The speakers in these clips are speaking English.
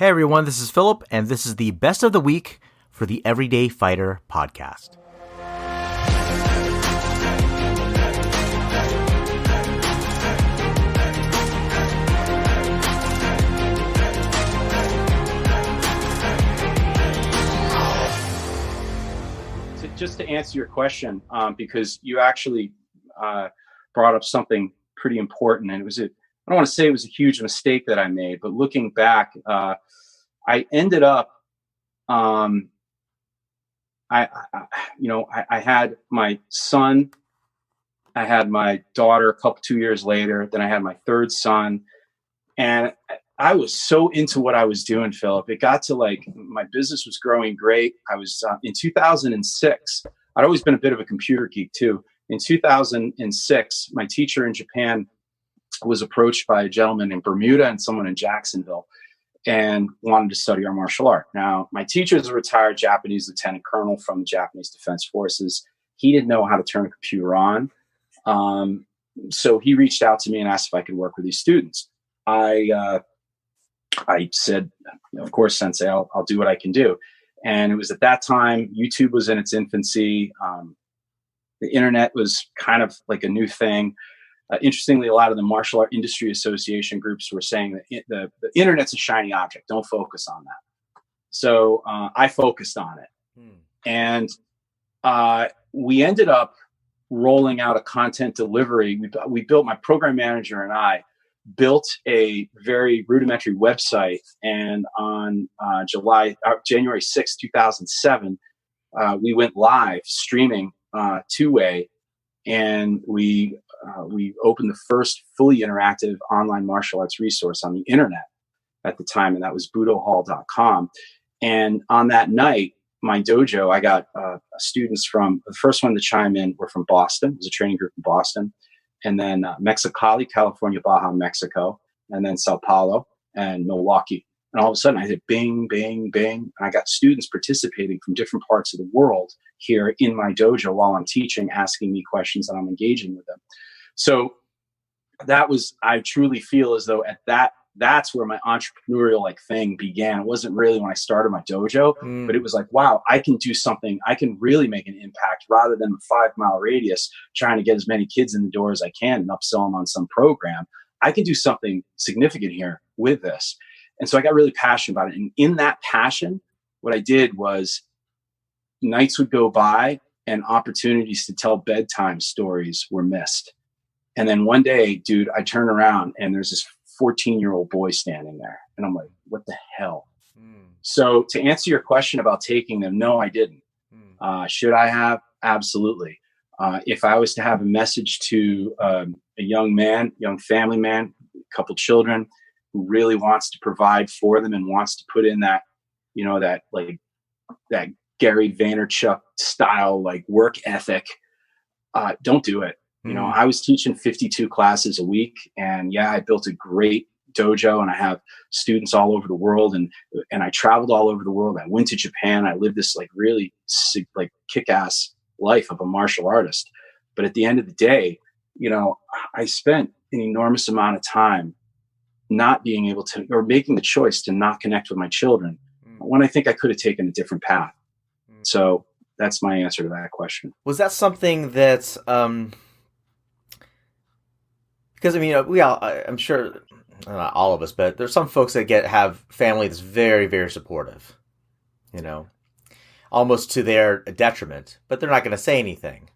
Hey everyone, this is Philip, and this is the best of the week for the Everyday Fighter podcast. Just to answer your question, because you actually brought up something pretty important, and I don't want to say it was a huge mistake that I made, but looking back, I ended up, I had my son, I had my daughter 2 years later, then I had my third son, and I was so into what I was doing, Philip. It got to my business was growing great. I was in 2006. I'd always been a bit of a computer geek too. In 2006, my teacher in Japan was approached by a gentleman in Bermuda and someone in Jacksonville and wanted to study our martial art. Now, my teacher is a retired Japanese lieutenant colonel from the Japanese Defense Forces. He didn't know how to turn a computer on. So he reached out to me and asked if I could work with these students. I said, of course, Sensei, I'll do what I can do. And it was at that time, YouTube was in its infancy. The internet was kind of like a new thing. Interestingly, a lot of the martial art industry association groups were saying that the internet's a shiny object. Don't focus on that. So I focused on it. And we ended up rolling out a content delivery. We built, my program manager and I built a very rudimentary website. And on January 6, 2007, we went live streaming two-way, and we opened the first fully interactive online martial arts resource on the internet at the time, and that was budohall.com. And on that night, my dojo, I got students from, the first one to chime in were from Boston. It was a training group in Boston. And then Mexicali, California, Baja, Mexico, and then Sao Paulo and Milwaukee. And all of a sudden I hit bing, bing, bing. And I got students participating from different parts of the world here in my dojo while I'm teaching, asking me questions, and I'm engaging with them. So that was, I truly feel as though that's where my entrepreneurial thing began. It wasn't really when I started my dojo, but it was like, wow, I can do something. I can really make an impact rather than a 5-mile radius trying to get as many kids in the door as I can and upsell them on some program. I can do something significant here with this. And so I got really passionate about it. And in that passion, what I did was nights would go by and opportunities to tell bedtime stories were missed. And then one day, dude, I turn around and there's this 14-year-old boy standing there. And I'm like, what the hell? So to answer your question about taking them, no, I didn't. Should I have? Absolutely. If I was to have a message to a young family man, a couple children who really wants to provide for them and wants to put in that, that Gary Vaynerchuk style, work ethic, don't do it. I was teaching 52 classes a week, and I built a great dojo, and I have students all over the world, and I traveled all over the world. I went to Japan. I lived this really kick-ass life of a martial artist. But at the end of the day, I spent an enormous amount of time not being able to, or making the choice to not connect with my children when I think I could have taken a different path. So that's my answer to that question. Was that something that, because I'm sure not all of us, but there's some folks that have family that's very, very supportive, almost to their detriment, but they're not going to say anything.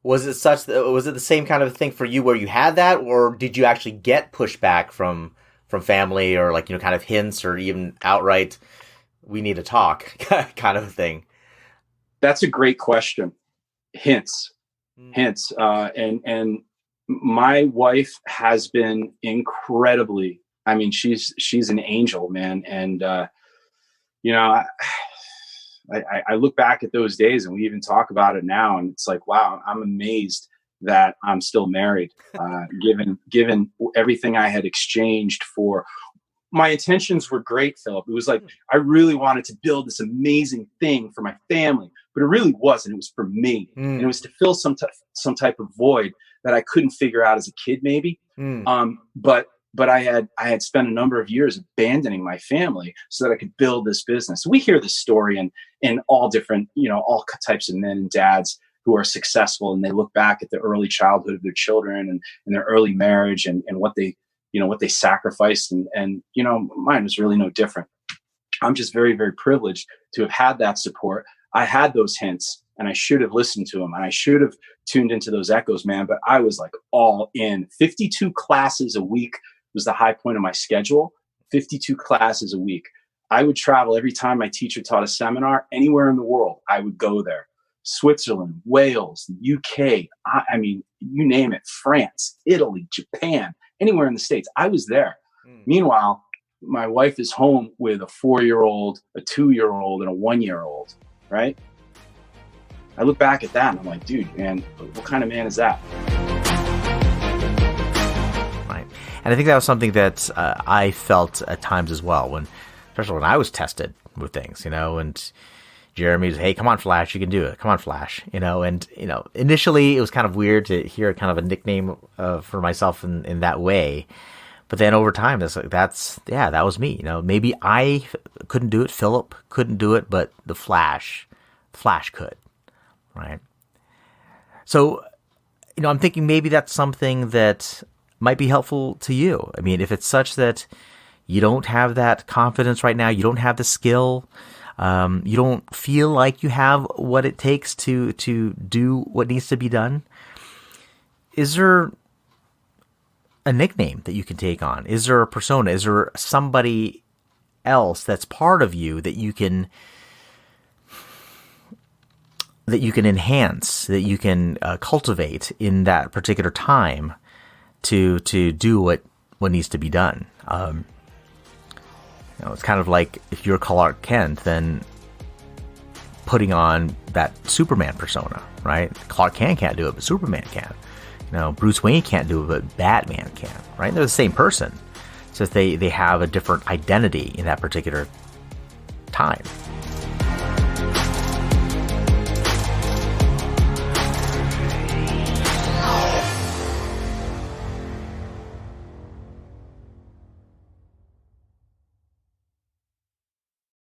Was it the same kind of thing for you where you had that, or did you actually get pushback from family, or kind of hints, or even outright, we need to talk kind of a thing? That's a great question. Hints. And my wife has been incredibly, she's an angel, man. And, I look back at those days, and we even talk about it now, and it's like, wow, I'm amazed that I'm still married, given everything I had exchanged for. My intentions were great, Philip. It was like, I really wanted to build this amazing thing for my family, but it really wasn't. It was for me. And it was to fill some type of void that I couldn't figure out as a kid, maybe. But but I had spent a number of years abandoning my family so that I could build this business. We hear this story in all different, all types of men and dads who are successful, and they look back at the early childhood of their children and their early marriage and what they, what they sacrificed. And mine was really no different. I'm just very, very privileged to have had that support. I had those hints, and I should have listened to them, and I should have tuned into those echoes, man. But I was like all in. 52 classes a week was the high point of my schedule. 52 classes a week. I would travel every time my teacher taught a seminar anywhere in the world. I would go there. Switzerland, Wales, the UK. I mean, you name it. France, Italy, Japan, anywhere in the States. I was there. Meanwhile, my wife is home with a 4-year-old, a 2-year-old, and a 1-year-old, right? I look back at that and I'm like, dude, man, what kind of man is that? Right. And I think that was something that I felt at times as well, especially when I was tested with things, and Jeremy was, hey, come on, Flash, you can do it. Come on, Flash, and initially it was kind of weird to hear kind of a nickname for myself in that way. But then over time, that was me. Maybe I couldn't do it. Philip couldn't do it, but the Flash could, right? So, I'm thinking maybe that's something that might be helpful to you. I mean, if it's such that you don't have that confidence right now, you don't have the skill, you don't feel like you have what it takes to do what needs to be done, is there a nickname that you can take on? Is there a persona? Is there somebody else that's part of you that you can enhance, that you can cultivate in that particular time to do what needs to be done? It's kind of like if you're Clark Kent, then putting on that Superman persona, right? Clark Kent can't do it, but Superman can. Bruce Wayne can't do it, but Batman can, right? They're the same person. It's just they have a different identity in that particular time.